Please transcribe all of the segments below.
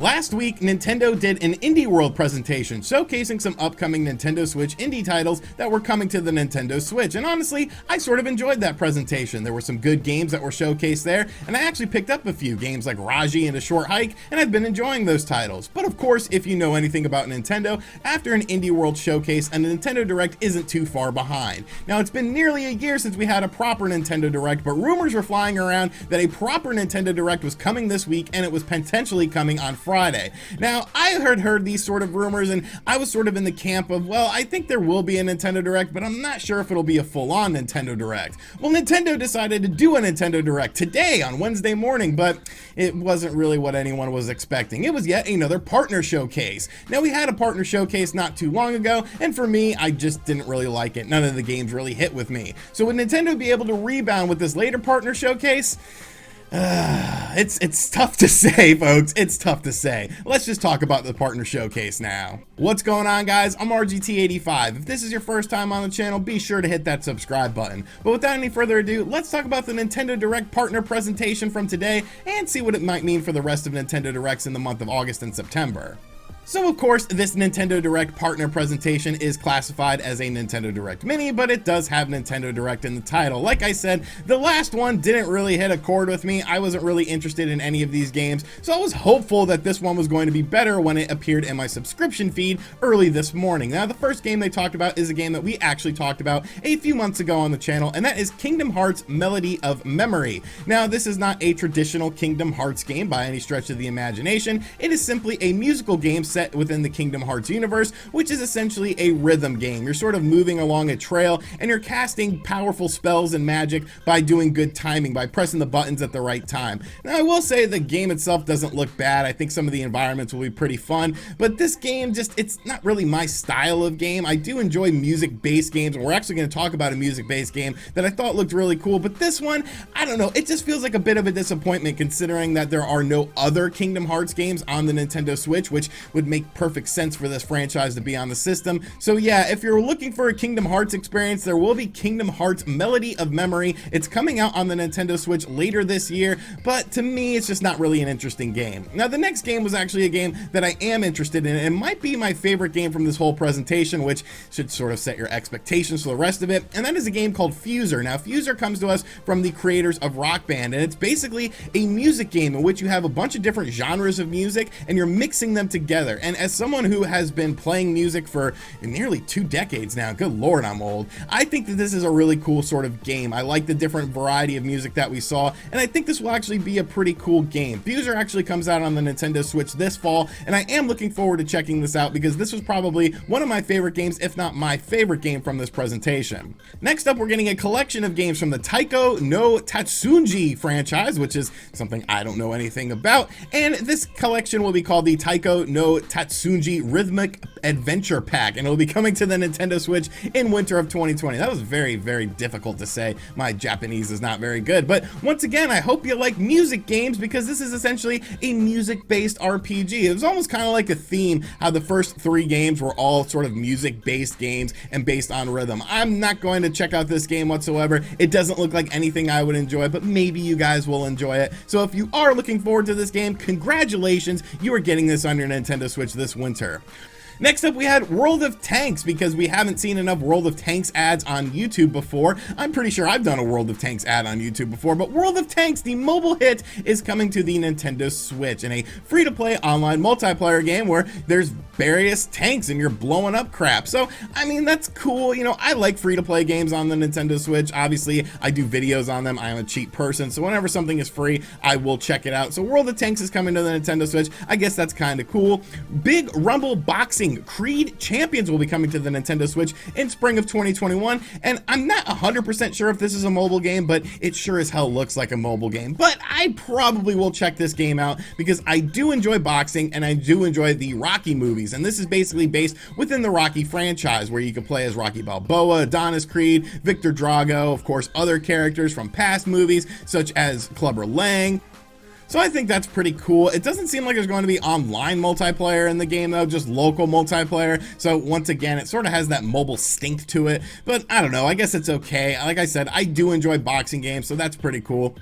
Last week, Nintendo did an Indie World presentation showcasing some upcoming Nintendo Switch indie titles that were coming to the Nintendo Switch, and honestly, I sort of enjoyed that presentation. There were some good games that were showcased there, and I actually picked up a few games like Raji and A Short Hike, and I've been enjoying those titles. But of course, if you know anything about Nintendo, after an Indie World showcase, a Nintendo Direct isn't too far behind. Now, it's been nearly a year since we had a proper Nintendo Direct, but rumors were flying around that a proper Nintendo Direct was coming this week, and it was potentially coming on Friday. Now, I heard these sort of rumors, and I was sort of in the camp of, well, I think there will be a Nintendo Direct, but I'm not sure if it'll be a full-on Nintendo Direct. Well, Nintendo decided to do a Nintendo Direct today on Wednesday morning, but it wasn't really what anyone was expecting. It was yet another partner showcase. Now, we had a partner showcase not too long ago, and for me, I just didn't really like it. None of the games really hit with me. So would Nintendo be able to rebound with this later partner showcase? It's tough to say, folks. It's tough to say. Let's just talk about the partner showcase now. What's going on, guys? I'm RGT85. If this is your first time on the channel, be sure to hit that subscribe button. But without any further ado, let's talk about the Nintendo Direct partner presentation from today and see what it might mean for the rest of Nintendo Directs in the month of August and September. So of course, this Nintendo Direct partner presentation is classified as a Nintendo Direct Mini, but it does have Nintendo Direct in the title. Like I said, the last one didn't really hit a chord with me. I wasn't really interested in any of these games, so I was hopeful that this one was going to be better when it appeared in my subscription feed early this morning. Now, the first game they talked about is a game that we actually talked about a few months ago on the channel, and that is Kingdom Hearts Melody of Memory. Now, this is not a traditional Kingdom Hearts game by any stretch of the imagination. It is simply a musical game set within the Kingdom Hearts universe, which is essentially a rhythm game. You're sort of moving along a trail and you're casting powerful spells and magic by doing good timing, by pressing the buttons at the right time. Now, I will say the game itself doesn't look bad. I think some of the environments will be pretty fun, but this game it's not really my style of game. I do enjoy music-based games, and we're actually going to talk about a music-based game that I thought looked really cool, but this one, I don't know, it just feels like a bit of a disappointment considering that there are no other Kingdom Hearts games on the Nintendo Switch, which would make perfect sense for this franchise to be on the system. So yeah, if you're looking for a Kingdom Hearts experience, there will be Kingdom Hearts Melody of Memory. It's coming out on the Nintendo Switch later this year, but to me, it's just not really an interesting game. Now, the next game was actually a game that I am interested in. It might be my favorite game from this whole presentation, which should sort of set your expectations for the rest of it, and that is a game called Fuser. Now, Fuser comes to us from the creators of Rock Band, and it's basically a music game in which you have a bunch of different genres of music, and you're mixing them together. And as someone who has been playing music for nearly 2 decades now, good lord, I'm old, I think that this is a really cool sort of game. I like the different variety of music that we saw, and I think this will actually be a pretty cool game. Fuser actually comes out on the Nintendo Switch this fall, and I am looking forward to checking this out because this was probably one of my favorite games, if not my favorite game from this presentation. Next up, we're getting a collection of games from the Taiko no Tatsuji franchise, which is something I don't know anything about, and this collection will be called the Taiko no Tatsuji Rhythmic Adventure Pack, and it'll be coming to the Nintendo Switch in winter of 2020. That was very, very difficult to say. My Japanese is not very good, but once again, I hope you like music games because this is essentially a music-based RPG. It was almost kind of like a theme, how the first 3 games were all sort of music-based games and based on rhythm. I'm not going to check out this game whatsoever. It doesn't look like anything I would enjoy, but maybe you guys will enjoy it. So if you are looking forward to this game, congratulations, you are getting this on your Nintendo Switch this winter. Next up, we had World of Tanks, because we haven't seen enough World of Tanks ads on YouTube before. I'm pretty sure I've done a World of Tanks ad on YouTube before, but World of Tanks, the mobile hit, is coming to the Nintendo Switch in a free-to-play online multiplayer game where there's various tanks and you're blowing up crap. So, I mean, that's cool. You know, I like free-to-play games on the Nintendo Switch. Obviously, I do videos on them. I'm a cheap person, so whenever something is free, I will check it out. So World of Tanks is coming to the Nintendo Switch. I guess that's kind of cool. Big Rumble Boxing Creed Champions will be coming to the Nintendo Switch in spring of 2021, and I'm not 100% sure if this is a mobile game, but it sure as hell looks like a mobile game. But I probably will check this game out because I do enjoy boxing and I do enjoy the Rocky movies, and this is basically based within the Rocky franchise where you can play as Rocky Balboa, Adonis Creed, Victor Drago, of course other characters from past movies such as Clubber Lang. So I think that's pretty cool. It doesn't seem like there's going to be online multiplayer in the game though, just local multiplayer. So once again, it sort of has that mobile stink to it, but I don't know, I guess it's okay. Like I said, I do enjoy boxing games, so that's pretty cool.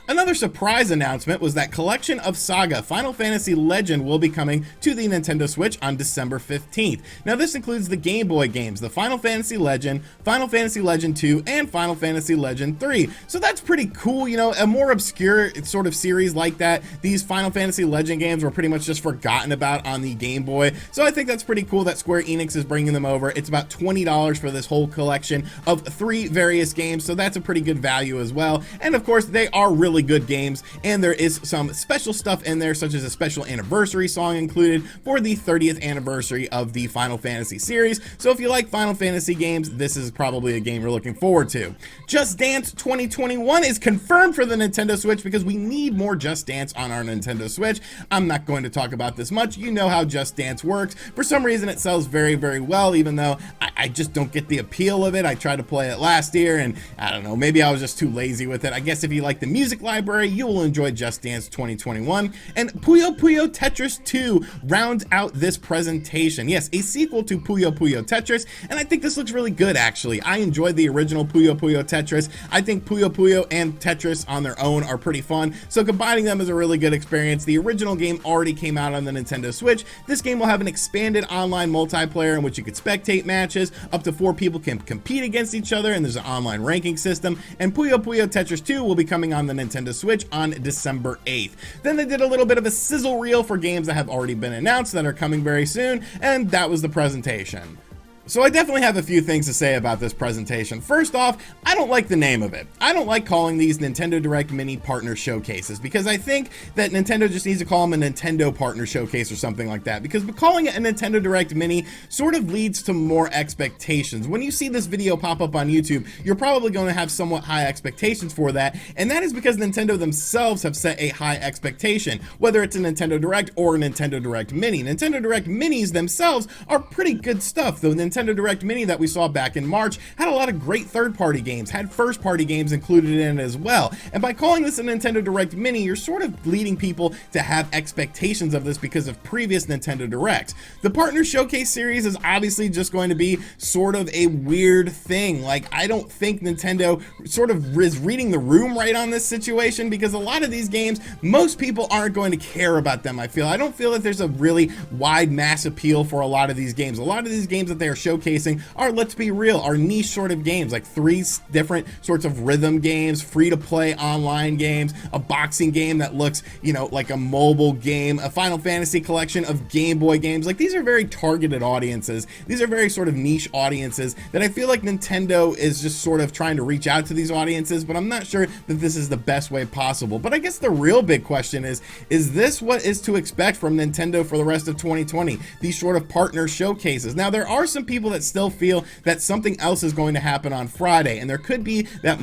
Another surprise announcement was that Collection of Saga Final Fantasy Legend will be coming to the Nintendo Switch on December 15th. Now this includes the Game Boy games, the Final Fantasy Legend, Final Fantasy Legend 2, and Final Fantasy Legend 3. So that's pretty cool, you know, a more obscure sort of series like that. These Final Fantasy Legend games were pretty much just forgotten about on the Game Boy. So I think that's pretty cool that Square Enix is bringing them over. It's about $20 for this whole collection of 3 various games, so that's a pretty good value as well. And of course, they are really good games, and there is some special stuff in there, such as a special anniversary song included for the 30th anniversary of the Final Fantasy series. So if you like Final Fantasy games, this is probably a game you're looking forward to. Just Dance 2021 is confirmed for the Nintendo Switch because we need more Just Dance on our Nintendo Switch. I'm not going to talk about this much. You know how Just Dance works. For some reason, it sells very, very well, even though I just don't get the appeal of it. I tried to play it last year, and I don't know, maybe I was just too lazy with it. I guess if you like the music library, you will enjoy Just Dance 2021. And Puyo Puyo Tetris 2 rounds out this presentation. Yes, a sequel to Puyo Puyo Tetris, and I think this looks really good, actually. I enjoyed the original Puyo Puyo Tetris. I think Puyo Puyo and Tetris on their own are pretty fun, so combining them is a really good experience. The original game already came out on the Nintendo Switch. This game will have an expanded online multiplayer in which you could spectate matches. Up to 4 people can compete against each other, and there's an online ranking system. And Puyo Puyo Tetris 2 will be coming on the Nintendo Switch on December 8th. Then they did a little bit of a sizzle reel for games that have already been announced that are coming very soon, and that was the presentation. So I definitely have a few things to say about this presentation. First off, I don't like the name of it. I don't like calling these Nintendo Direct Mini Partner Showcases because I think that Nintendo just needs to call them a Nintendo Partner Showcase or something like that, because calling it a Nintendo Direct Mini sort of leads to more expectations. When you see this video pop up on YouTube, you're probably going to have somewhat high expectations for that, and that is because Nintendo themselves have set a high expectation, whether it's a Nintendo Direct or a Nintendo Direct Mini. Nintendo Direct Minis themselves are pretty good stuff, though. Nintendo Direct Mini that we saw back in March had a lot of great third-party games, had first-party games included in it as well. And by calling this a Nintendo Direct Mini, you're sort of leading people to have expectations of this because of previous Nintendo Directs. The Partner Showcase series is obviously just going to be sort of a weird thing. Like, I don't think Nintendo sort of is reading the room right on this situation, because a lot of these games, most people aren't going to care about them, I feel. I don't feel that there's a really wide mass appeal for a lot of these games. A lot of these games that they are showcasing are, let's be real, are niche sort of games, like 3 different sorts of rhythm games, free-to-play online games, a boxing game that looks, you know, like a mobile game, a Final Fantasy collection of Game Boy games. Like, these are very targeted audiences. These are very sort of niche audiences that I feel like Nintendo is just sort of trying to reach out to these audiences, but I'm not sure that this is the best way possible. But I guess the real big question is this what is to expect from Nintendo for the rest of 2020? These sort of partner showcases. Now, there are some people that still feel that something else is going to happen on Friday, and there could be that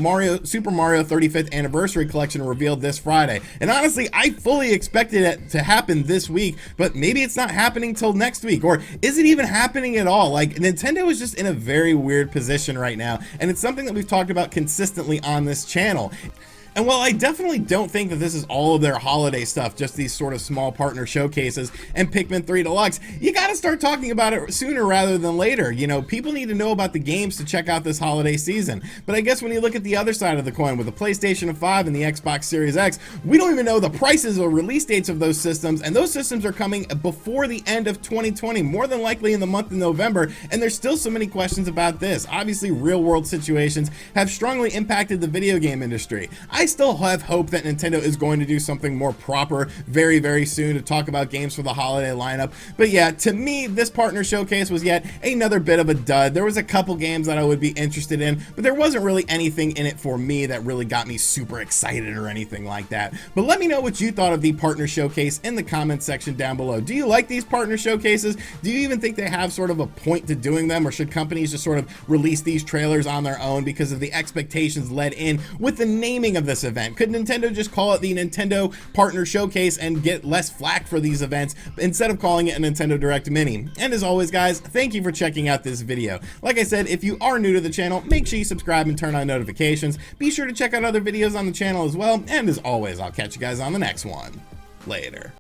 Super Mario 35th Anniversary Collection revealed this Friday. And honestly, I fully expected it to happen this week, but maybe it's not happening till next week, or is it even happening at all? Like, Nintendo is just in a very weird position right now, and it's something that we've talked about consistently on this channel. And while I definitely don't think that this is all of their holiday stuff, just these sort of small partner showcases and Pikmin 3 Deluxe, you gotta start talking about it sooner rather than later. You know, people need to know about the games to check out this holiday season. But I guess when you look at the other side of the coin, with the PlayStation 5 and the Xbox Series X, we don't even know the prices or release dates of those systems, and those systems are coming before the end of 2020, more than likely in the month of November, and there's still so many questions about this. Obviously, real-world situations have strongly impacted the video game industry. I still have hope that Nintendo is going to do something more proper very, very soon to talk about games for the holiday lineup. But yeah, to me, this partner showcase was yet another bit of a dud. There was a couple games that I would be interested in, but there wasn't really anything in it for me that really got me super excited or anything like that. But let me know what you thought of the partner showcase in the comments section down below. Do you like these partner showcases? Do you even think they have sort of a point to doing them, or should companies just sort of release these trailers on their own because of the expectations led in with the naming of this event? Could Nintendo just call it the Nintendo Partner Showcase and get less flack for these events instead of calling it a Nintendo Direct Mini? And as always, guys, thank you for checking out this video. Like I said, if you are new to the channel, make sure you subscribe and turn on notifications. Be sure to check out other videos on the channel as well, and as always, I'll catch you guys on the next one. Later.